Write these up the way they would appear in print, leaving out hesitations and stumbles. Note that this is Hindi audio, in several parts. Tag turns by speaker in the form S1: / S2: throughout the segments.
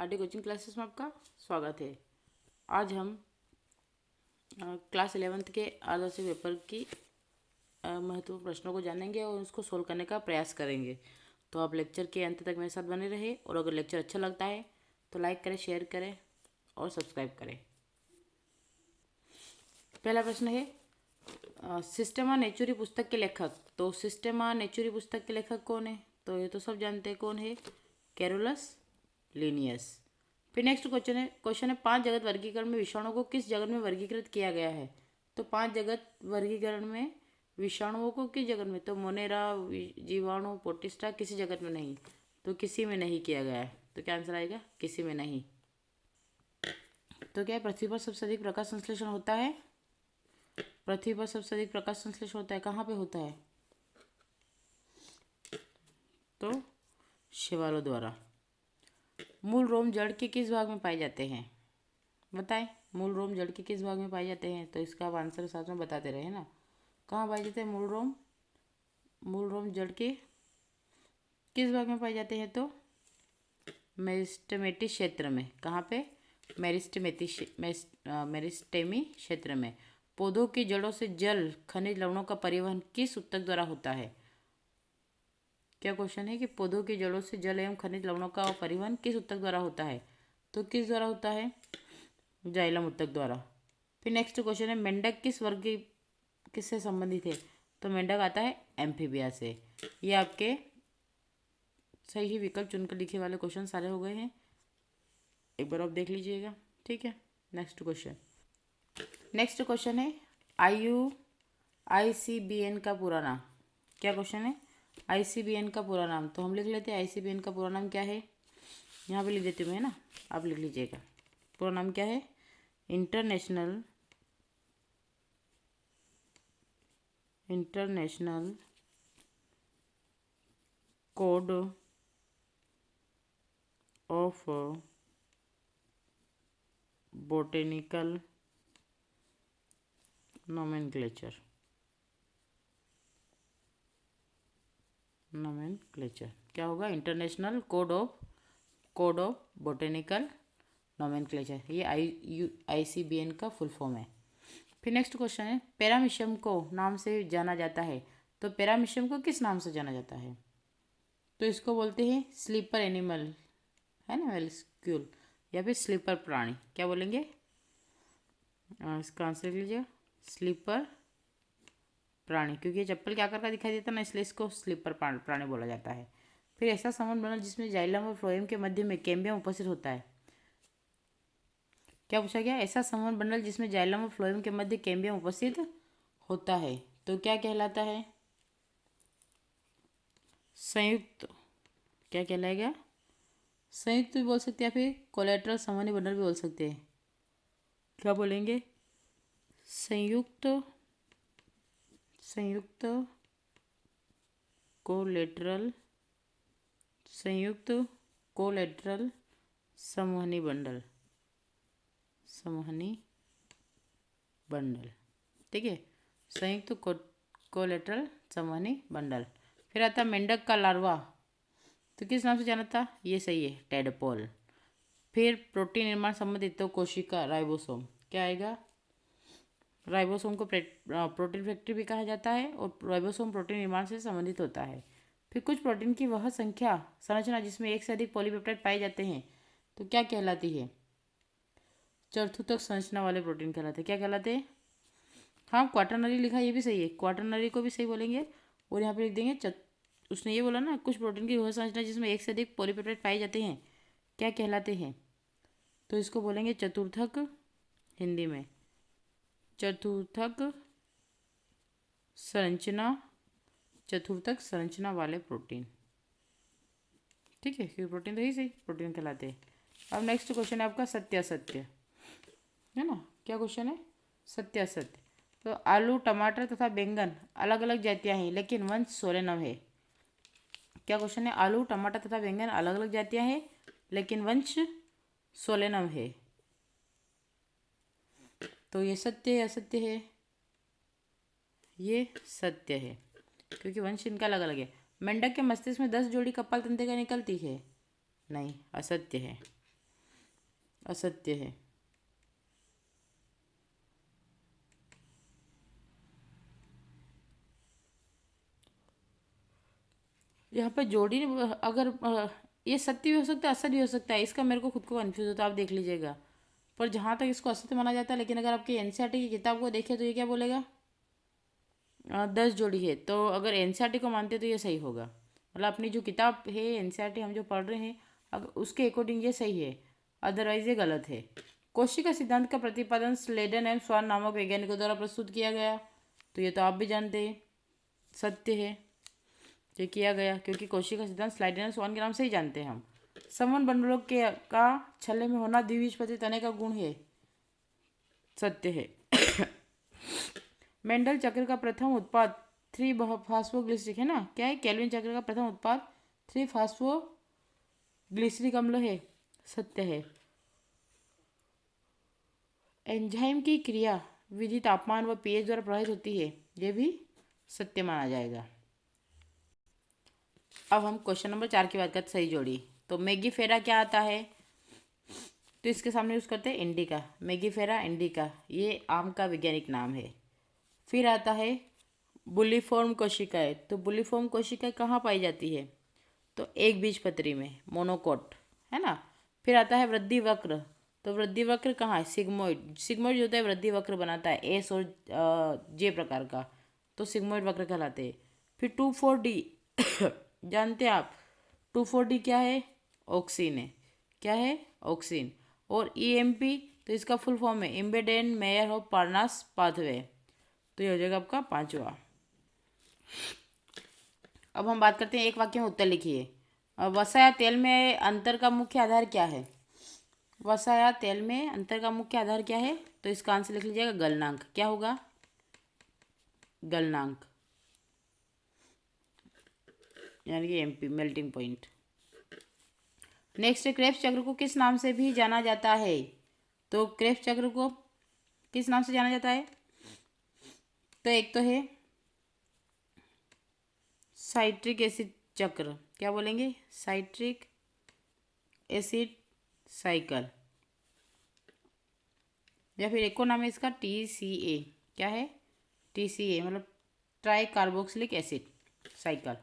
S1: आरडी कोचिंग क्लासेस में आपका स्वागत है। आज हम क्लास 11th के आदर्श पेपर की महत्वपूर्ण प्रश्नों को जानेंगे और उसको सोल्व करने का प्रयास करेंगे। तो आप लेक्चर के अंत तक मेरे साथ बने रहे और अगर लेक्चर अच्छा लगता है तो लाइक करें, शेयर करें और सब्सक्राइब करें। पहला प्रश्न है सिस्टेमा नेचुरी पुस्तक के लेखक। तो सिस्टेमा नेचुरी पुस्तक के लेखक कौन है? तो ये तो सब जानते हैं कौन है, कैरोलस लिनियस। फिर नेक्स्ट क्वेश्चन है 5 जगत वर्गीकरण में विषाणुओं को किस जगत में वर्गीकृत किया गया है? तो 5 जगत वर्गीकरण में विषाणुओं को किस जगत में? तो मोनेरा, जीवाणु, पोटिस्टा किसी जगत में नहीं, तो किसी में नहीं किया गया है। तो क्या आंसर आएगा? किसी में नहीं। तो क्या पृथ्वी पर सबसे अधिक प्रकाश संश्लेषण होता है? पृथ्वी पर सबसे अधिक प्रकाश संश्लेषण होता है, कहाँ पे होता है? तो शिवालों द्वारा। मूल रोम जड़ के किस भाग में पाए जाते हैं? बताएं, मूल रोम जड़ के किस भाग में पाए जाते हैं? तो इसका आप आंसर साथ में बताते रहे ना। कहाँ पाए जाते हैं मूल रोम? मूल रोम जड़ के किस भाग में पाए जाते हैं? तो मेरिस्टेमेटिक क्षेत्र में। कहाँ पे? मेरिस्टेमी क्षेत्र में। पौधों की जड़ों से जल खनिज लवणों का परिवहन किस ऊतक द्वारा होता है? क्या क्वेश्चन है कि पौधों की जड़ों से जल एवं खनिज लवणों का परिवहन किस ऊतक द्वारा होता है? तो किस द्वारा होता है? जाइलम ऊतक द्वारा। फिर नेक्स्ट क्वेश्चन है मेंढक किस वर्ग किससे संबंधित है? तो मेंढक आता है एम्फीबिया से। ये आपके सही विकल्प चुनकर लिखे वाले क्वेश्चन सारे हो गए हैं, एक बार आप देख लीजिएगा। ठीक है, नेक्स्ट क्वेश्चन है IUCN का पूरा नाम। क्या क्वेश्चन है? ICBN का पूरा नाम। तो हम लिख लेते हैं ICBN का पूरा नाम क्या है। यहाँ पे लिख देती हूँ मैं ना, आप लिख लीजिएगा। पूरा नाम क्या है? International code of botanical nomenclature. क्या होगा? International code of botanical nomenclature. ये ICBN का फुल फॉर्म है। फिर नेक्स्ट क्वेश्चन है पैरामीशियम को नाम से जाना जाता है। तो पैरामीशियम को किस नाम से जाना जाता है? तो इसको बोलते हैं स्लीपर एनिमल, है ना, वेलस्क्यूल, या फिर स्लीपर प्राणी। क्या बोलेंगे? इसका आंसर लिख लीजिए, स्लीपर प्राणी, क्योंकि ये चप्पल क्या करता दिखाई देता ना, इसलिए इसको स्लीपर प्राणी बोला जाता है। फिर ऐसा संबंध बना जिसमें जाइलम और फ्लोएम के मध्य में कैम्बियम उपस्थित होता है। क्या पूछा गया? ऐसा संबंध बंडल जिसमें जाइलम और फ्लोएम के मध्य कैम्बियम उपस्थित होता है, तो क्या कहलाता है? संयुक्त। क्या कहलाएगा? संयुक्त भी बोल सकते हैं, या फिर कोलेट्रल संवहनी बंडल भी बोल सकते हैं। क्या बोलेंगे? संयुक्त कोलेट्रल संवहनी बंडल। ठीक है, संयुक्त कोलेट्रल संवहनी बंडल। फिर आता मेंढक का लार्वा, तो किस नाम से जाना था? ये सही है, टेडपोल। फिर प्रोटीन निर्माण संबंधित तो कोशिका, राइबोसोम। क्या आएगा? राइबोसोम को प्रोटीन फैक्ट्री भी कहा जाता है और राइबोसोम प्रोटीन निर्माण से संबंधित होता है। फिर कुछ प्रोटीन की वह संरचना जिसमें एक से अधिक पॉलीपेप्टाइड पाए जाते हैं, तो क्या कहलाती है? चतुर्थक संरचना वाले प्रोटीन कहलाते हैं। क्या कहलाते हैं? हाँ, क्वाटरनरी लिखा, ये भी सही है, क्वाटरनरी को भी सही बोलेंगे। और यहाँ पे लिख देंगे उसने ये बोला ना, कुछ प्रोटीन की वह संरचना जिसमें एक से अधिक पॉलीपेप्टाइड पाए जाते हैं, क्या कहलाते हैं? तो इसको बोलेंगे चतुर्थक, हिंदी में चतुर्थक संरचना वाले प्रोटीन। ठीक है, क्योंकि प्रोटीन तो ही सही प्रोटीन कहलाते हैं। अब नेक्स्ट क्वेश्चन है आपका सत्य असत्य, है ना। क्या क्वेश्चन है? सत्य असत्य। तो आलू, टमाटर तथा बैंगन अलग अलग जातियां हैं लेकिन वंश सोलेनम है। क्या क्वेश्चन है? आलू, टमाटर तथा बैंगन अलग अलग जातियां हैं लेकिन वंश सोलेनम है। तो ये सत्य है असत्य है? ये सत्य है, क्योंकि वंश इनका अलग अलग है। मेंढक के मस्तिष्क में 10 जोड़ी कपाल तंत्रिका निकलती है। नहीं, असत्य है। असत्य है। यहाँ पे जोड़ी अगर ये सत्य भी हो सकता है असत्य भी हो सकता है, इसका मेरे को खुद को कन्फ्यूज होता है, आप देख लीजिएगा। पर जहाँ तक इसको असत्य माना जाता है, लेकिन अगर आपकी एनसीईआरटी की किताब को देखें तो ये क्या बोलेगा, 10 जोड़ी है। तो अगर एनसीईआरटी को मानते तो ये सही होगा, मतलब अपनी जो किताब है एनसीईआरटी हम जो पढ़ रहे हैं अगर उसके अकॉर्डिंग ये सही है, अदरवाइज ये गलत है। कोशिका सिद्धांत का प्रतिपादन स्लेडन एंड स्वान नामक वैज्ञानिकों द्वारा प्रस्तुत किया गया, तो ये तो आप भी जानते हैं सत्य है, ये किया गया, क्योंकि कोशिका सिद्धांत स्लाइडन एंड स्वान के नाम से ही जानते हैं हम। समवन बंडलों के का छल्ले में होना द्विबीजपत्री तने का गुण है, सत्य है। मेंडल चक्र का प्रथम उत्पाद 3 फास्फोग्लिसरिक है ना, क्या है, केल्विन चक्र का प्रथम उत्पाद 3 फास्फोग्लिसरिक अम्ल है, सत्य है। एंजाइम की क्रिया विधि तापमान व पीएच द्वारा प्रभावित होती है, यह भी सत्य माना जाएगा। अब हम क्वेश्चन नंबर 4 की बात करते, सही जोड़ी। तो मैगीफेरा क्या आता है, तो इसके सामने यूज करते हैं इंडिका, मैगीफेरा इंडिका, ये आम का वैज्ञानिक नाम है। फिर आता है बुलिफॉर्म कोशिकाएं, तो बुलिफॉर्म कोशिकाएं कहाँ पाई जाती है, तो एक बीजपत्री में, मोनोकोट, है ना। फिर आता है वृद्धि वक्र, तो वृद्धि वक्र कहाँ है, सिग्मोइड, सिग्मोइड जो होता है वृद्धि वक्र बनाता है एस और जे प्रकार का, तो सिग्मोइड वक्र कहलाते हैं। फिर 2,4-D जानते हैं आप, 2,4-D क्या है, ऑक्सीन है, क्या है, ऑक्सीन। और EMP, तो इसका फुल फॉर्म है इम्बेडेन मेयर ऑफ पार्नास पाथवे, तो ये हो जाएगा आपका 5वां। अब हम बात करते हैं, एक वाक्य में उत्तर लिखिए। वसा या तेल में अंतर का मुख्य आधार क्या है, वसा या तेल में अंतर का मुख्य आधार क्या है, तो इसका आंसर लिख लीजिएगा गलनांक, क्या होगा, गलनांक, यानी कि MP melting point. Next, Krebs चक्र को किस नाम से भी जाना जाता है, तो क्रेब्स चक्र को किस नाम से जाना जाता है, तो एक तो है साइट्रिक एसिड चक्र, क्या बोलेंगे, साइट्रिक एसिड साइकिल, या फिर एक और नाम है इसका TCA, क्या है, TCA मतलब ट्राई कार्बोक्सिलिक एसिड साइकिल।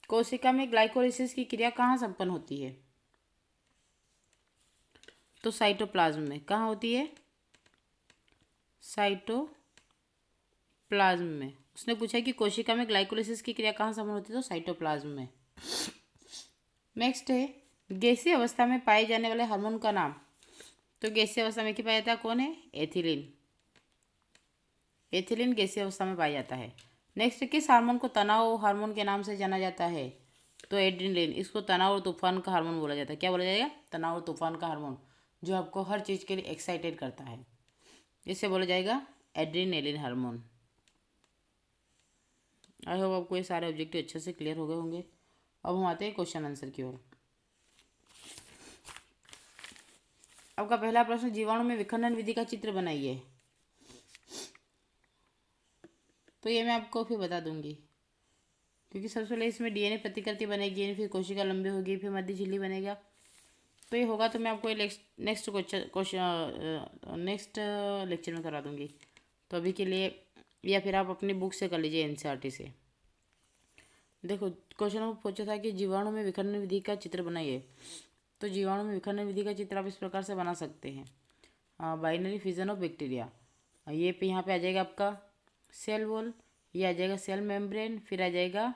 S1: कोशिका में ग्लाइकोलिसिस की क्रिया कहाँ संपन्न होती है, तो साइटोप्लाज्म में, कहाँ होती है, साइटोप्लाज्म में। उसने पूछा कि कोशिका में ग्लाइकोलिसिस की क्रिया कहाँ संपन्न होती है, तो साइटोप्लाज्म में। नेक्स्ट है गैसीय अवस्था में पाए जाने वाले हार्मोन का नाम, तो गैसीय अवस्था में क्या पाया जाता है, कौन है, एथिलीन, एथिलीन गैसीय अवस्था में पाया जाता है। नेक्स्ट, किस हार्मोन को तनाव हार्मोन के नाम से जाना जाता है, तो एड्रेनलिन, इसको तनाव और तूफान का हार्मोन बोला जाता है, क्या बोला जाएगा, तनाव और तूफान का हार्मोन, जो आपको हर चीज़ के लिए एक्साइटेड करता है, इसे बोला जाएगा एड्रेनलिन हार्मोन। आई होप आपको ये सारे ऑब्जेक्टिव अच्छे से क्लियर हो गए होंगे। अब हम आते हैं क्वेश्चन आंसर की ओर। आपका पहला प्रश्न, जीवाणु में विखंडन विधि का चित्र बनाइए, तो ये मैं आपको फिर बता दूंगी, क्योंकि सबसे पहले इसमें DNA प्रतिकृति बनेगी, फिर कोशिका लंबी होगी, फिर मध्य झिल्ली बनेगा, तो ये होगा तो मैं आपको नेक्स्ट लेक्चर में करा दूंगी। तो अभी के लिए, या फिर आप अपनी बुक से कर लीजिए NCERT से। देखो क्वेश्चन में पूछा था कि जीवाणु में विखंडन विधि का चित्र बनाइए, तो जीवाणु में विखंडन विधि का चित्र आप इस प्रकार से बना सकते हैं, बाइनरी फिजन ऑफ बैक्टीरिया, ये पे यहाँ पे आ जाएगा आपका सेल वॉल, ये आ जाएगा सेल मेम्ब्रेन, फिर आ जाएगा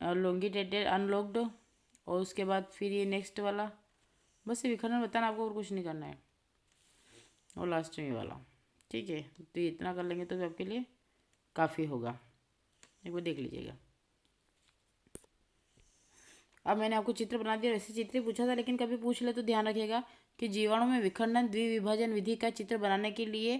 S1: लोंगिटेटेड अनलॉक्ड, और उसके बाद फिर ये नेक्स्ट वाला, बस ये विखंडन बताना आपको, और कुछ नहीं करना है, और लास्ट में ये वाला, ठीक है। तो ये इतना कर लेंगे तो आपके लिए काफ़ी होगा, एक बार देख लीजिएगा। अब मैंने आपको चित्र बना दिया, वैसे चित्र ही पूछा था, लेकिन कभी पूछ ले तो ध्यान रखिएगा कि जीवाणु में विखंडन द्विविभाजन विधि का चित्र बनाने के लिए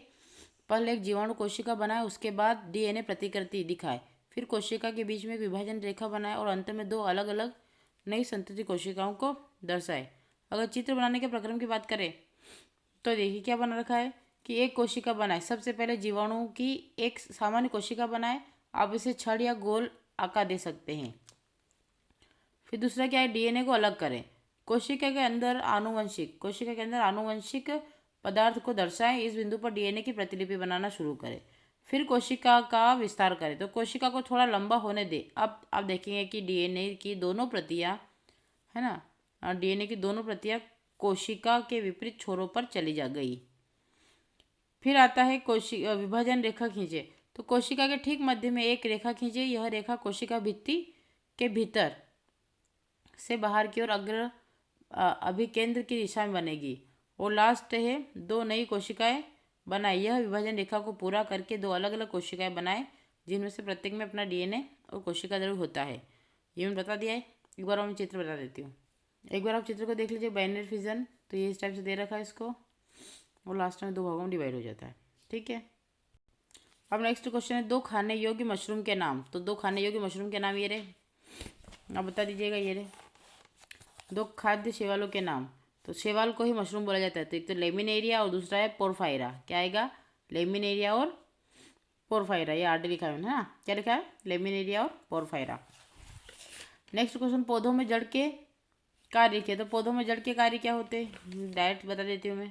S1: पहले एक जीवाणु कोशिका बनाए, उसके बाद DNA प्रतिकृति दिखाए, फिर कोशिका के बीच में एक विभाजन रेखा बनाए, और अंत में 2 अलग अलग नई संतति कोशिकाओं को दर्शाए। अगर चित्र बनाने के प्रक्रम की बात करें तो देखिए क्या बना रखा है कि एक कोशिका बनाए, सबसे पहले जीवाणु की एक सामान्य कोशिका बनाए, आप इसे छड़ या गोल आकार दे सकते हैं। फिर दूसरा क्या है, डीएनए को अलग करें। कोशिका के अंदर आनुवंशिक पदार्थ को दर्शाएं। इस बिंदु पर डीएनए की प्रतिलिपि बनाना शुरू करें। फिर कोशिका का विस्तार करें। तो कोशिका को थोड़ा लंबा होने दे। अब आप देखेंगे कि डीएनए की दोनों प्रतियां, है ना, डीएनए की दोनों प्रतियां कोशिका के विपरीत छोरों पर चली जा गई। फिर आता है विभाजन रेखा खींचे। तो कोशिका के ठीक मध्य में एक रेखा खींचे। यह रेखा कोशिका भित्ति के भीतर से बाहर की ओर अभिकेंद्र की दिशा में बनेगी। और लास्ट है, दो नई कोशिकाएं बनाए। यह विभाजन रेखा को पूरा करके दो अलग अलग कोशिकाएं बनाए, जिनमें से प्रत्येक में अपना डीएनए और कोशिका द्रव्य होता है। ये मैंने बता दिया है। एक बार मैं चित्र बता देती हूँ। एक बार आप चित्र को देख लीजिए, बाइनरी फिजन। तो ये इस टाइप से दे रखा है इसको, और लास्ट में दो भागों में डिवाइड हो जाता है। ठीक है। अब नेक्स्ट क्वेश्चन है, दो खाने योग्य मशरूम के नाम। तो दो खाने योग्य मशरूम के नाम ये रहे, आप बता दीजिएगा। ये रहे दो खाद्य शैवालों के नाम। तो शैवाल को ही मशरूम बोला जाता है। तो एक तो लेमिनेरिया और दूसरा है पोरफायरा। क्या आएगा, लेमिनेरिया और पोरफायरा। ये आर्ट लिखा है ना, क्या लिखा है, लेमिनेरिया और पोरफायरा। नेक्स्ट क्वेश्चन, पौधों में जड़ के कार्य किए। तो पौधों में जड़ के कार्य क्या होते हैं, डायरेक्ट बता देती हूँ मैं।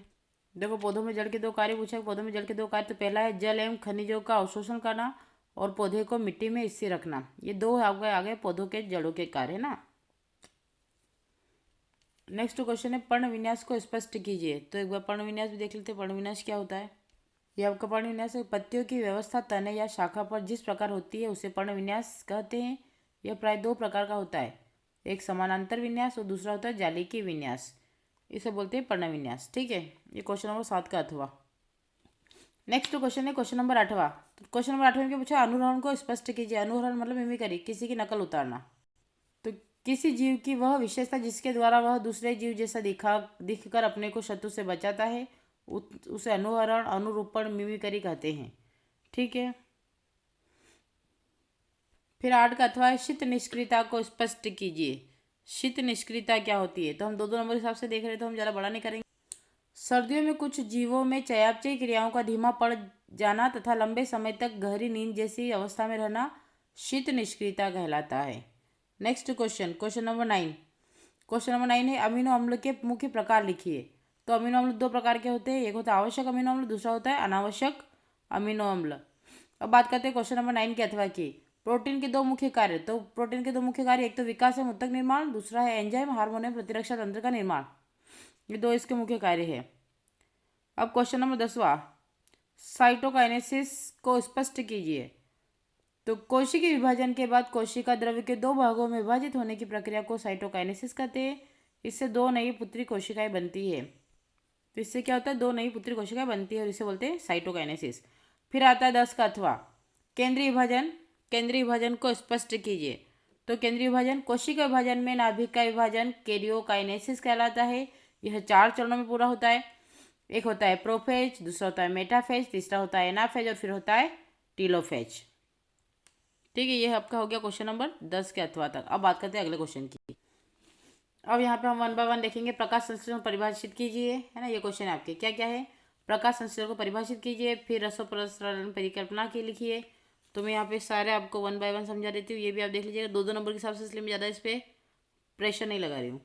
S1: देखो, पौधों में जड़ के दो कार्य पूछा। पौधों में जड़ के दो कार्य, तो पहला है जल एवं खनिजों का अवशोषण करना और पौधे को मिट्टी में स्थिर रखना। ये दो आ गए पौधों के जड़ों के कार्य, है ना। नेक्स्ट क्वेश्चन है, पर्ण विन्यास को स्पष्ट कीजिए। तो एक बार पर्ण विन्यास भी देख लेते हैं। पर्ण विन्यास क्या होता है। ये आपका पर्ण विन्यास है। पत्तियों की व्यवस्था तने या शाखा पर जिस प्रकार होती है उसे पर्ण विन्यास कहते हैं। यह प्राय दो प्रकार का होता है, एक समानांतर विन्यास और दूसरा होता है जालिकी विन्यास। इसे बोलते हैं पर्ण विन्यास। ठीक है। ये क्वेश्चन नंबर 7 का अथवा। नेक्स्ट क्वेश्चन है क्वेश्चन नंबर 8वां। तो क्वेश्चन नंबर 8वें में क्या पूछा, अनुहरण को स्पष्ट कीजिए। अनुहरण मतलब मिमिक्री, किसी की नकल उतारना। तो किसी जीव की वह विशेषता जिसके द्वारा वह दूसरे जीव जैसा दिखकर अपने को शत्रु से बचाता है, उसे अनुहरण, अनुरूपण, मिमिक्री कहते हैं। ठीक है। फिर 8 का अथवा है, शीत निष्क्रियता को स्पष्ट कीजिए। शीत निष्क्रियता क्या होती है। तो हम दो दो नंबर के हिसाब से देख रहे, तो हम ज़्यादा बड़ा नहीं करेंगे। सर्दियों में कुछ जीवों में चयापचय क्रियाओं का धीमा पड़ जाना तथा लंबे समय तक गहरी नींद जैसी अवस्था में रहना शीत निष्क्रियता कहलाता है। Next question, question number 9। Question number 9 है, अमीनो अम्ल के मुख्य प्रकार लिखिए। तो अमीनो अम्ल दो प्रकार के होते हैं, एक होता है आवश्यक अमीनो अम्ल, दूसरा होता है अनावश्यक अमीनो अम्ल। अब बात करते हैं क्वेश्चन नंबर 9 के अथवा की। प्रोटीन के दो मुख्य कार्य। तो प्रोटीन के दो मुख्य कार्य, एक तो विकास एवं ऊतक निर्माण, दूसरा है एंजाइम, हार्मोन एवं प्रतिरक्षा तंत्र का निर्माण। ये दो इसके मुख्य कार्य है। अब क्वेश्चन नंबर 10वां, साइटोकाइनेसिस को स्पष्ट कीजिए। तो कोशिकीय विभाजन के बाद कोशिका द्रव्य के दो भागों में विभाजित होने की प्रक्रिया को साइटोकाइनेसिस कहते हैं। इससे दो नई पुत्री कोशिकाएं बनती है। तो इससे क्या होता है, दो नई पुत्री कोशिकाएं बनती है और इसे बोलते हैं साइटोकाइनेसिस। फिर आता है 10 का अथवा, केंद्रीय विभाजन। केंद्रीय विभाजन को स्पष्ट कीजिए। तो केंद्रीय विभाजन, कोशिका विभाजन में नाभिक का विभाजन कैरियोकाइनेसिस कहलाता है। यह 4 चरणों में पूरा होता है। एक होता है प्रोफेज, दूसरा होता है मेटाफेज, तीसरा होता है एनाफेज और फिर होता है टीलोफेज। ठीक है। ये आपका हो गया क्वेश्चन नंबर 10 के अथवा तक। अब बात करते हैं अगले क्वेश्चन की। अब यहाँ पे हम 1 बाय 1 देखेंगे। प्रकाश संश्लेषण परिभाषित कीजिए, है ना। ये क्वेश्चन है आपके, क्या क्या है, प्रकाश संश्लेषण को परिभाषित कीजिए, फिर रसोप्रसरण परिकल्पना की लिखिए। तो मैं यहाँ पे सारे आपको 1 बाय 1 समझा देती हूँ। ये भी आप देख लीजिएगा दो दो नंबर के हिसाब से, इसलिए मैं ज़्यादा इस पर प्रेशर नहीं लगा रही हूँ।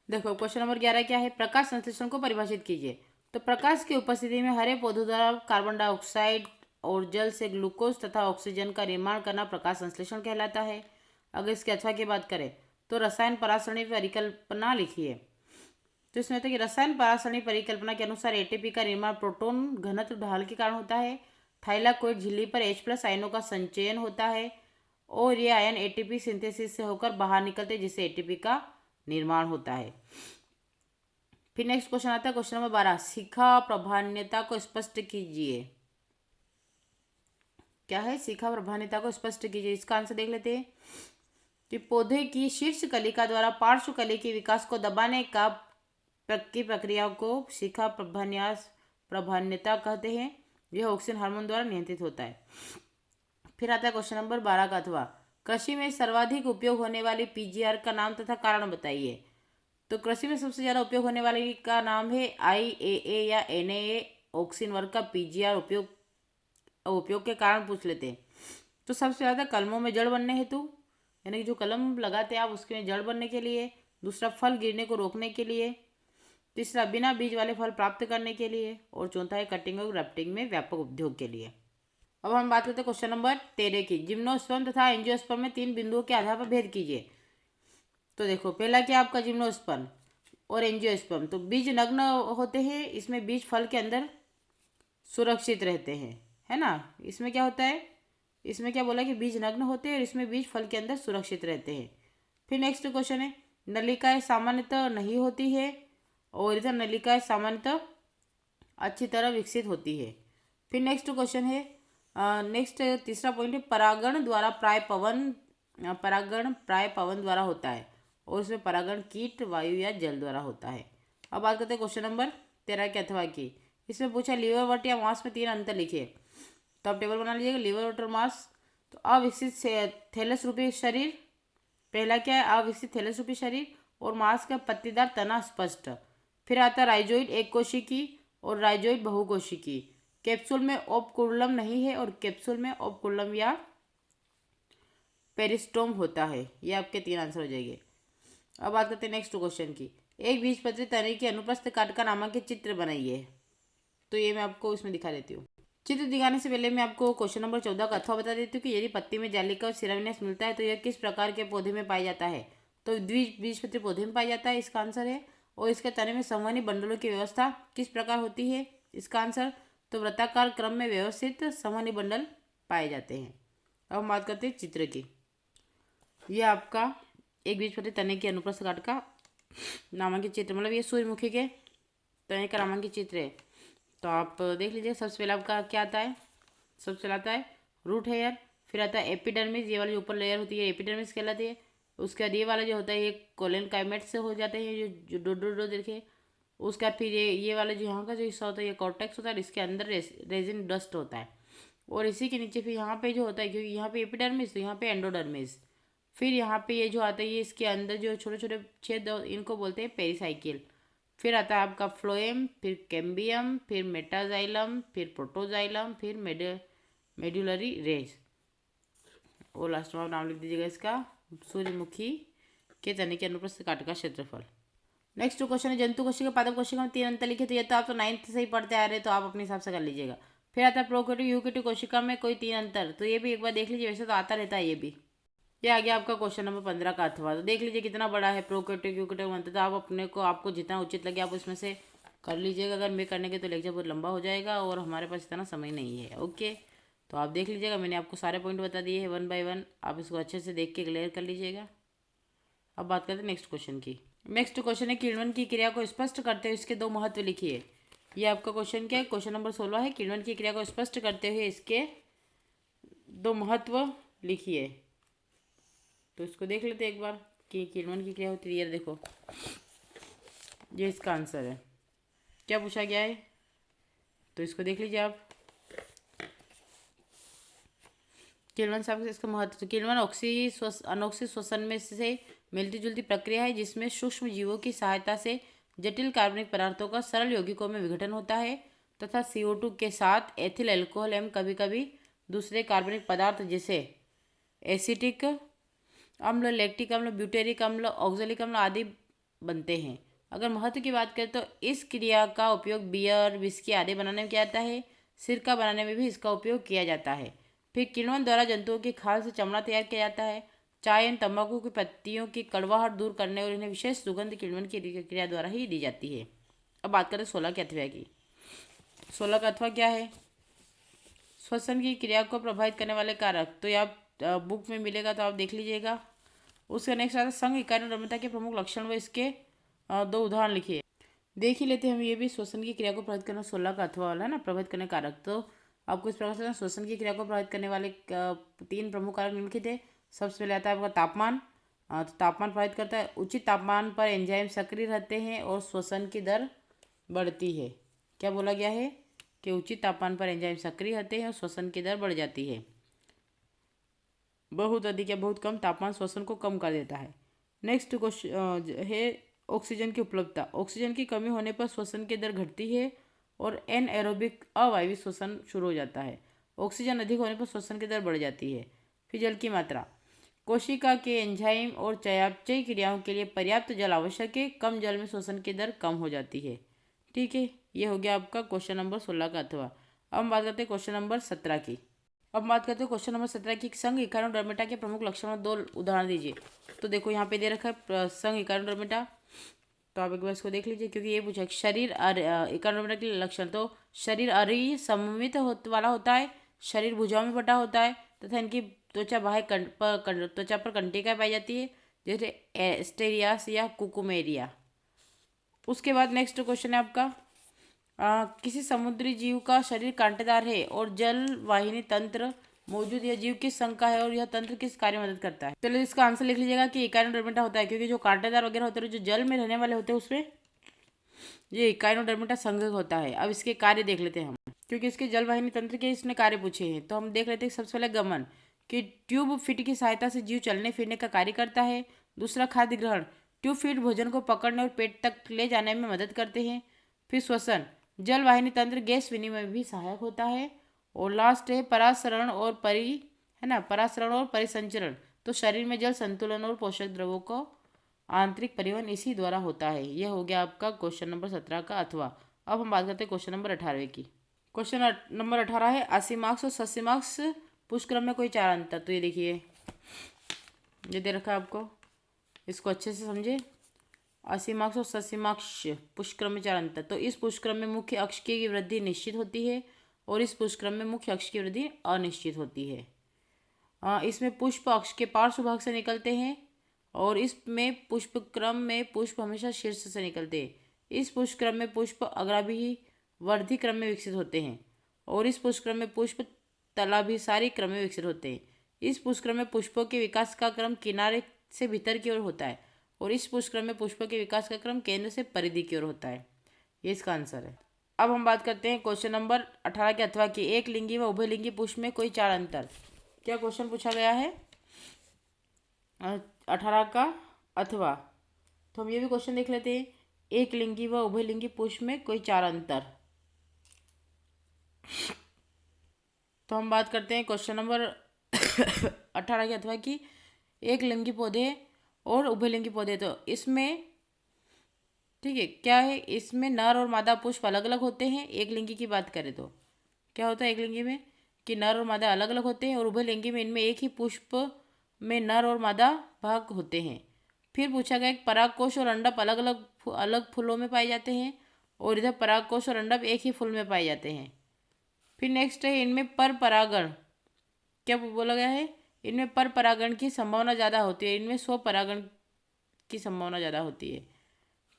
S1: देखो, क्वेश्चन नंबर 11 क्या है, प्रकाश संश्लेषण को परिभाषित कीजिए। तो प्रकाश की उपस्थिति में हरे पौधों द्वारा कार्बन डाइऑक्साइड और जल से ग्लूकोज तथा ऑक्सीजन का निर्माण करना प्रकाश संश्लेषण कहलाता है। अगर इसके अथवा की बात करें तो रसायन परासरणी परिकल्पना लिखिए। तो इसमें होता है कि रसायन परासरणी परिकल्पना के अनुसार एटीपी का निर्माण प्रोटॉन घनत्व ढाल के कारण होता है। थाइलाकोइड झिल्ली पर H+ आयनों का संचयन होता है और ये आयन एटीपी सिंथेसिस से होकर बाहर निकलते हैं, जिससे एटीपी का निर्माण होता है। फिर नेक्स्ट क्वेश्चन आता है क्वेश्चन नंबर 12, शिखा प्रभान्यता को स्पष्ट कीजिए। क्या है, शिखा प्रभान्यता को स्पष्ट कीजिए। इसका आंसर देख लेते हैं कि पौधे की शीर्ष कलिका द्वारा पार्श्व कली के विकास को दबाने की प्रक्रिया को शिखा प्रभान्यता कहते हैं। यह ऑक्सीजन हार्मोन द्वारा नियंत्रित होता है। फिर आता है क्वेश्चन नंबर 12 का अथवा, कृषि में सर्वाधिक उपयोग होने वाली पीजीआर का नाम तथा कारण बताइए। तो कृषि में सबसे ज़्यादा उपयोग होने वाली का नाम है IAA या NAA ऑक्सीन वर्ग का पीजीआर। उपयोग के कारण पूछ लेते हैं। तो सबसे ज़्यादा कलमों में जड़ बनने हेतु, यानी कि जो कलम लगाते हैं आप उसके जड़ बनने के लिए, दूसरा फल गिरने को रोकने के लिए, तीसरा बिना बीज वाले फल प्राप्त करने के लिए, और चौथा है कटिंग और ग्राफ्टिंग में व्यापक उद्योग के लिए। अब हम बात करते हैं क्वेश्चन नंबर 13 की। जिम्नोस्पर्म तथा एंजियोस्पर्म में 3 बिंदुओं के आधार पर भेद कीजिए। तो देखो, पहला क्या आपका जिम्नोस्पर्म और एंजियोस्पर्म, तो बीज नग्न होते हैं, इसमें बीज फल के अंदर सुरक्षित रहते हैं, है ना। इसमें क्या होता है, इसमें क्या बोला कि बीज नग्न होते हैं और इसमें बीज फल के अंदर सुरक्षित रहते हैं। फिर नेक्स्ट क्वेश्चन है, नलिकाएं सामान्यतः नहीं होती है और इधर नलिकाएं सामान्यतः अच्छी तरह विकसित होती है। फिर नेक्स्ट क्वेश्चन है, नेक्स्ट तीसरा पॉइंट है, परागण प्राय पवन द्वारा होता है और इसमें परागण कीट, वायु या जल द्वारा होता है। अब बात करते हैं क्वेश्चन नंबर 13 के अथवा की। इसमें पूछा लीवरवट या मांस में 3 अंतर लिखिए। तो आप टेबल बना लीजिएगा। लीवरवट और मांस, तो अविकसित थैलस रूपी शरीर, पहला क्या है, अविकसित थैलस रूपी शरीर, और मांस का पत्तीदार तना स्पष्ट। फिर आता है राइजोइड एक कोशिकी और राइजोइड बहुकोशिकी। कैप्सूल में ओपकुलम नहीं है और कैप्सूल में ओपकुलम या पेरिस्टोम होता है। ये आपके 3 आंसर हो जाएंगे। अब बात करते हैं नेक्स्ट क्वेश्चन की। एक बीजपत्री तने की अनुप्रस्थ काट का नामांकित चित्र बनाइए। तो ये मैं आपको इसमें दिखा देती हूँ। चित्र दिखाने से पहले मैं आपको क्वेश्चन नंबर 14 का अथवा बता देती हूँ कि यदि पत्ती में जालिका और सिराविन्यास मिलता है तो यह किस प्रकार के पौधे में पाया जाता है। तो द्विबीजपत्री पौधे में पाया जाता है, इसका आंसर है। और इसके तने में संवहनी बंडलों की व्यवस्था किस प्रकार होती है, इसका आंसर, तो वृत्ताकार क्रम में व्यवस्थित संवहनी बंडल पाए जाते हैं। अब हम बात करते हैं चित्र की। यह आपका एक बीजपत्री तने की अनुप्रस्थ काट का नामांकित चित्र, मतलब ये सूर्यमुखी के तने का नामांकित चित्र है। तो आप देख लीजिए। सबसे पहले आपका क्या आता है, सबसे पहले आता है रूट हेयर, फिर आता है एपिडर्मिस, ये वाली जो ऊपर लेयर होती है एपिडर्मिस कहलाती है। उसके बाद ये वाला जो होता है ये कोलेन काइमेट से हो जाते हैं, जो डो डो डो देखे। उसके बाद फिर ये वाला जो यहाँ का जो हिस्सा होता है ये कॉर्टेक्स होता है, इसके अंदर रेजिन डस्ट होता है। और इसी के नीचे फिर यहाँ पे जो होता है, क्योंकि यहाँ पे एपिडर्मिस तो यहाँ पे एंडोडर्मिस। फिर यहाँ पे ये जो आता है ये इसके अंदर जो छोटे छोटे छेद इनको बोलते हैं पेरिसाइकिल। फिर आता है आपका फ्लोएम, फिर कैम्बियम, फिर मेटाजाइलम, फिर प्रोटोजाइलम, फिर मेड्यूलरी रेज। और लास्ट में आप नाम लिख दीजिएगा इसका, सूर्यमुखी के तने के अनुप्रस्थ काट का क्षेत्रफल। नेक्स्ट क्वेश्चन है, जंतु कोशिका पादप कोशिका में 3 अंतर लिखे। तो ये तो आप तो 9th से ही पढ़ते आ रहे हैं, तो आप अपने हिसाब से कर लीजिएगा। फिर आता है प्रोकैरियोटिक यूकैरियोटिक कोशिका में कोई 3 अंतर, तो ये भी एक बार देख लीजिए, वैसे तो आता रहता है ये भी। ये आ गया आपका क्वेश्चन नंबर 15 का अथवा। तो देख लीजिए कितना बड़ा है प्रोकैरियोटिक यूकैरियोटिक में अंतर। तो आप अपने को आपको जितना उचित लगे आप उसमें से कर लीजिएगा। अगर मैं करने के तो लेक्चर बहुत लंबा हो जाएगा और हमारे पास इतना समय नहीं है। ओके, तो आप देख लीजिएगा, मैंने आपको सारे पॉइंट बता दिए हैं 1 बाय 1। आप इसको अच्छे से देख के क्लियर कर लीजिएगा। अब बात करते हैं नेक्स्ट क्वेश्चन की। नेक्स्ट क्वेश्चन है, किण्वन की क्रिया को स्पष्ट करते हुए इसके 2 महत्व लिखिए। ये आपका क्वेश्चन क्या है, क्वेश्चन नंबर 16 है। किण्वन की क्रिया को स्पष्ट करते हुए इसके 2 महत्व लिखिए। तो इसको देख लेते हैं एक बार कि किण्वन की क्रिया होती है। देखो, ये इसका आंसर है। क्या पूछा गया है, तो इसको देख लीजिए आप। किण्वन साहब इसका महत्व, तो किण्वन अनोक्सी श्वसन में से मिलती जुलती प्रक्रिया है जिसमें सूक्ष्म जीवों की सहायता से जटिल कार्बनिक पदार्थों का सरल यौगिकों में विघटन होता है तथा CO2 के साथ एथिल अल्कोहल एवं कभी कभी दूसरे कार्बनिक पदार्थ जैसे एसिटिक अम्ल, लैक्टिक अम्ल, ब्यूटेरिक अम्ल, ऑक्जेलिक अम्ल आदि बनते हैं। अगर महत्व की बात करें तो इस क्रिया का उपयोग बियर, विस्की आदि बनाने में किया जाता है। सिरका बनाने में भी इसका उपयोग किया जाता है। फिर किण्वन द्वारा जंतुओं की खाल से चमड़ा तैयार किया जाता है। चाय एवं तंबाकू की पत्तियों की कड़वाहट दूर करने और इन्हें विशेष सुगंध किण्वन की क्रिया द्वारा ही दी जाती है। अब बात करें 16 के अथवा की। 16 का अथवा क्या है, श्वसन की क्रिया को प्रभावित करने वाले कारक। तो ये आप बुक में मिलेगा, तो आप देख लीजिएगा। उसका नेक्स्ट आता है संघ इकाई नम्रता के प्रमुख लक्षण व इसके 2 उदाहरण लिखिए। देख ही लेते हैं हम ये भी, श्वसन की क्रिया को प्रभावित करना 16 का अथवा वाला है ना, प्रभावित करने कारक। तो आपको इस प्रकार से श्वसन की क्रिया को प्रभावित करने वाले 3 प्रमुख कारक निम्नलिखित है। सबसे पहले आता है आपका तापमान। तो तापमान प्रभावित करता है। उचित तापमान पर एंजाइम सक्रिय रहते हैं और श्वसन की दर बढ़ती है। क्या बोला गया है कि उचित तापमान पर एंजाइम सक्रिय रहते हैं और श्वसन की दर बढ़ जाती है। बहुत अधिक या बहुत कम तापमान श्वसन को कम कर देता है। नेक्स्ट क्वेश्चन है ऑक्सीजन की उपलब्धता। ऑक्सीजन की कमी होने पर श्वसन की दर घटती है और एनएरोबिक अवायवीय श्वसन शुरू हो जाता है। ऑक्सीजन अधिक होने पर श्वसन की दर बढ़ जाती है। फिर जल की मात्रा। कोशिका के एंजाइम और चयापचय क्रियाओं के लिए पर्याप्त जल आवश्यक है, कम जल में श्वसन की दर कम हो जाती है। ठीक है, ये हो गया आपका क्वेश्चन नंबर 16 का अथवा। अब हम बात करते हैं क्वेश्चन नंबर 17 की। अब बात करते हैं क्वेश्चन नंबर 17 की, संघ इकाइनोडर्मिटा के प्रमुख लक्षणों 2 उदाहरण दीजिए। तो देखो यहाँ पे दे रखा है संघ इकाइनोडर्मिटा, तो आप एक बार इसको देख लीजिए, क्योंकि ये पूछा है शरीर इकाइनोडर्मिटा के लक्षण। तो शरीर अरी सममित वाला होता है, शरीर भुजाओं में बटा होता है तथा इनकी त्वचा बाह्य त्वचा पर कंटिका पाई जाती है, जैसे एस्टेरियास या कुकुमेरिया। उसके बाद नेक्स्ट क्वेश्चन है आपका, किसी समुद्री जीव का शरीर कांटेदार है और जल वाहिनी तंत्र मौजूद, यह जीव किस संघ का है और यह तंत्र किस कार्य में मदद करता है। चलिए इसका आंसर लिख लीजिएगा कि इकाइनोडर्मिटा होता है, क्योंकि जो कांटेदार वगैरह होते हैं जो जल में रहने वाले होते हैं उसमें ये इकाइनोडर्मिटा संघ होता है। अब इसके कार्य देख लेते हैं हम, क्योंकि इसके जल वाहिनी तंत्र के इसने कार्य पूछे हैं। तो हम देख लेते हैं सबसे पहले गमन, कि ट्यूब फीट की सहायता से जीव चलने फिरने का कार्य करता है। दूसरा खाद्य ग्रहण, ट्यूब फीट भोजन को पकड़ने और पेट तक ले जाने में मदद करते हैं। फिर श्वसन, जल वाहिनी तंत्र गैस विनिमय में भी सहायक होता है। और लास्ट है परासरण और परासरण और परिसंचरण। तो शरीर में जल संतुलन और पोषक द्रव्यों को आंतरिक परिवहन इसी द्वारा होता है। यह हो गया आपका क्वेश्चन नंबर 17 का अथवा। अब हम बात करते हैं क्वेश्चन नंबर 18 की। क्वेश्चन नंबर 18 है, असीमाक्स और ससीमाक्स पुष्क्रम में कोई चार अंतर। तो ये देखिए, ये दे रखा है आपको, इसको अच्छे से समझे। असीमाक्स और ससीमाक्स पुष्क्रम में चार अंतर। तो इस पुष्क्रम में मुख्य अक्ष की वृद्धि निश्चित होती है और इस पुष्क्रम में मुख्य अक्ष की वृद्धि अनिश्चित होती है। इसमें पुष्प अक्ष के पार्श्व भाग से निकलते हैं और इसमें पुष्पक्रम में पुष्प हमेशा शीर्ष से निकलते हैं। इस पुष्पक्रम में पुष्प अग्राभिही वर्धी क्रम में विकसित होते हैं और इस पुष्पक्रम में पुष्प तलाभिसारी क्रम में विकसित होते हैं। इस पुष्पक्रम में पुष्पों के विकास का क्रम किनारे से भीतर की ओर होता है और इस पुष्पक्रम में पुष्पों के विकास का क्रम केंद्र से परिधि की ओर होता है। ये इसका आंसर है। अब हम बात करते हैं क्वेश्चन नंबर 18 के अथवा की, एक लिंगी व उभयलिंगी पुष्प में कोई चार अंतर। क्या क्वेश्चन पूछा गया है 18 का अथवा। तो हम ये भी क्वेश्चन देख लेते हैं, एक लिंगी व उभयलिंगी पुष्प में कोई चार अंतर। तो हम बात करते हैं क्वेश्चन नंबर 18 के अथवा की, एक लिंगी पौधे और उभयलिंगी पौधे। तो इसमें ठीक है क्या है, इसमें नर और मादा पुष्प अलग अलग होते हैं। एक लिंगी की बात करें तो क्या होता है एक लिंगी में, कि नर और मादा अलग अलग होते हैं और उभयलिंगी में इनमें एक ही पुष्प में नर और मादा भाग होते हैं। फिर पूछा गया कि परागकोश और अंडप अलग अलग फूलों में पाए जाते हैं और इधर परागकोश और अंडप एक ही फूल में पाए जाते हैं। फिर नेक्स्ट है, इनमें पर परागण, क्या बोला गया है, इनमें पर परागण की संभावना ज़्यादा होती है, इनमें स्व परागण की संभावना ज़्यादा होती है।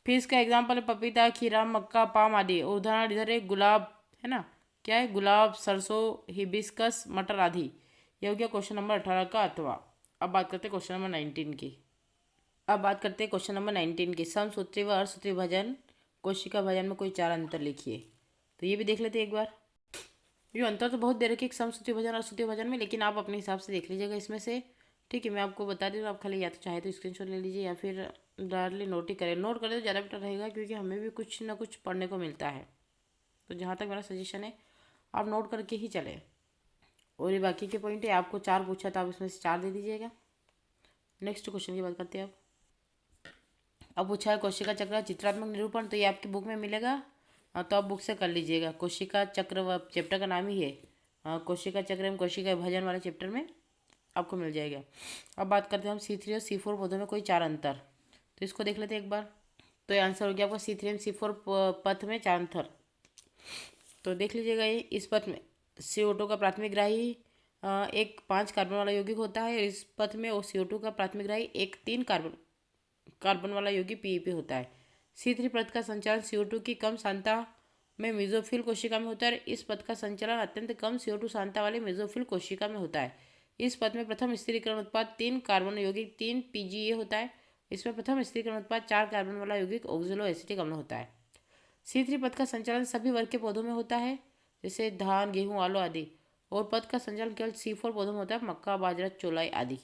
S1: फिर इसका एग्जाम्पल है पपीता, खीरा, मक्का, पाम आदि। उदाहरण इधर है गुलाब, है ना, क्या है, गुलाब, सरसों, हिबिस्कस, मटर आदि। यह हो गया क्वेश्चन नंबर 18 का अथवा। अब बात करते हैं क्वेश्चन नंबर 19 की। अब बात करते हैं क्वेश्चन नंबर 19 की, समसूत्री व अर्धसूत्री भजन कोशिका भजन में कोई चार अंतर लिखिए। तो ये भी देख लेते हैं एक बार। ये अंतर तो बहुत दे रखे समसूत्री भजन और सूत्री भजन में, लेकिन आप अपने हिसाब से देख लीजिएगा इसमें से। ठीक है, मैं आपको बता दूँ, आप खाली या तो चाहे तो स्क्रीनशॉट ले लीजिए या फिर डायरेक्टली नोट ही करें। नोट करें तो ज़्यादा बेटर रहेगा, क्योंकि हमें भी कुछ ना कुछ पढ़ने को मिलता है। तो जहाँ तक मेरा सजेशन है आप नोट करके ही चलें। और ये बाकी के पॉइंट है, आपको चार पूछा तो आप इसमें से चार दे दीजिएगा। नेक्स्ट क्वेश्चन की बात करते हैं। अब पूछा है कोशिका चक्र चित्रात्मक निरूपण। तो ये आपकी बुक में मिलेगा, तो आप बुक से कर लीजिएगा। कोशिका चक्र व चैप्टर का नाम ही है, कोशिका चक्र एवं कोशिका विभाजन वाले चैप्टर में आपको मिल जाएगा। अब बात करते हैं हम C3 और C4 पौधों में कोई चार अंतर। तो इसको देख लेते हैं एक बार। तो ये आंसर हो गया आपका C3 एवं C4 पथ में चार अंतर। तो देख लीजिएगा, ये इस पथ में CO2 का प्राथमिक ग्राही एक 5 कार्बन वाला यौगिक होता है। इस पथ में CO2 का प्राथमिक ग्राही एक 3 कार्बन वाला यौगिक PEP होता है। C3 पथ का संचालन CO2 की कम सांद्रता में मेसोफिल कोशिका में होता है। इस पथ का संचालन अत्यंत कम CO2 सांद्रता वाले मेसोफिल कोशिका में होता है। इस पथ में प्रथम स्थिरीकरण उत्पाद 3 कार्बन यौगिक 3 PGA होता है। इसमें प्रथम स्थिरीकरण उत्पाद 4 कार्बन वाला यौगिक ऑक्जेलो एसिटिक अम्ल होता है। C3 पथ का संचालन सभी वर्ग के पौधों में होता है, जैसे धान, गेहूं, आलू आदि। और पथ का संचालन केवल C4 पौधों में होता है, मक्का, बाजरा, चौलाई आदि।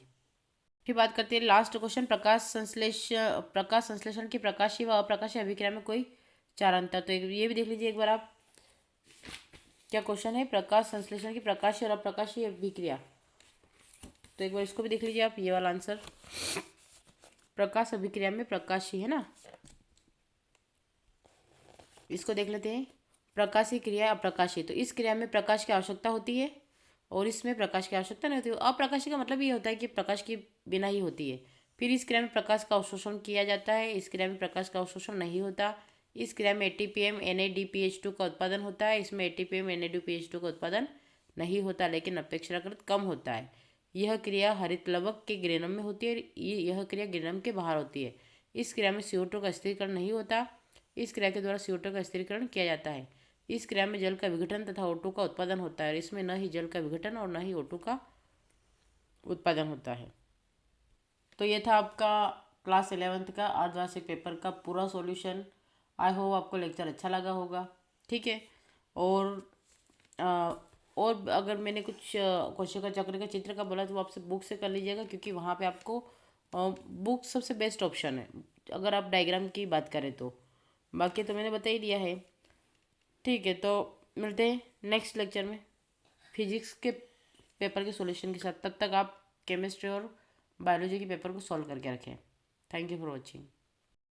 S1: फिर बात करते हैं लास्ट क्वेश्चन, प्रकाश संश्लेषण की प्रकाशीय व अप्रकाशीय अभिक्रिया में कोई चार अंतर। तो ये भी देख लीजिए एक बार आप। क्या क्वेश्चन है, प्रकाश संश्लेषण की प्रकाशीय और अप्रकाशीय अभिक्रिया। तो एक बार इसको भी देख लीजिए आप, ये वाला आंसर। प्रकाश अभिक्रिया में प्रकाशी है ना, इसको देख लेते हैं। प्रकाशी क्रिया अप्रकाशी, तो इस क्रिया में प्रकाश की आवश्यकता होती है और इसमें प्रकाश की आवश्यकता नहीं होती। अप्रकाशी का मतलब ये होता है कि प्रकाश के बिना ही होती है। फिर इस क्रिया में प्रकाश का अवशोषण किया जाता है, इस क्रिया में प्रकाश का अवशोषण नहीं होता। इस क्रिया में ATPM NADPH2 का उत्पादन होता है, इसमें ATPM NADPH2 का उत्पादन नहीं होता, लेकिन अपेक्षाकृत कम होता है। यह क्रिया हरित लवक के ग्रेनम में होती है, यह क्रिया ग्रेनम के बाहर होती है। इस क्रिया में CO2 का स्थिरीकरण नहीं होता, इस क्रिया के द्वारा CO2 का स्थिरीकरण किया जाता है। इस क्रिया में जल का विघटन तथा O2 का उत्पादन होता है, और इसमें न ही जल का विघटन और न ही O2 का उत्पादन होता है। तो ये था आपका क्लास 11th का अर्धवार्षिक पेपर का पूरा सॉल्यूशन। आई होप आपको लेक्चर अच्छा लगा होगा, ठीक है। और और अगर मैंने कुछ कोशिका चक्र का चित्र का बोला तो वो आपसे बुक से कर लीजिएगा, क्योंकि वहाँ पे आपको बुक सबसे बेस्ट ऑप्शन है अगर आप डायग्राम की बात करें तो। बाकी तो मैंने बता ही दिया है, ठीक है। तो मिलते हैं नेक्स्ट लेक्चर में फिजिक्स के पेपर के सॉल्यूशन के साथ। तब तक आप केमिस्ट्री और बायोलॉजी के पेपर को सॉल्व करके रखें। Thank you for watching.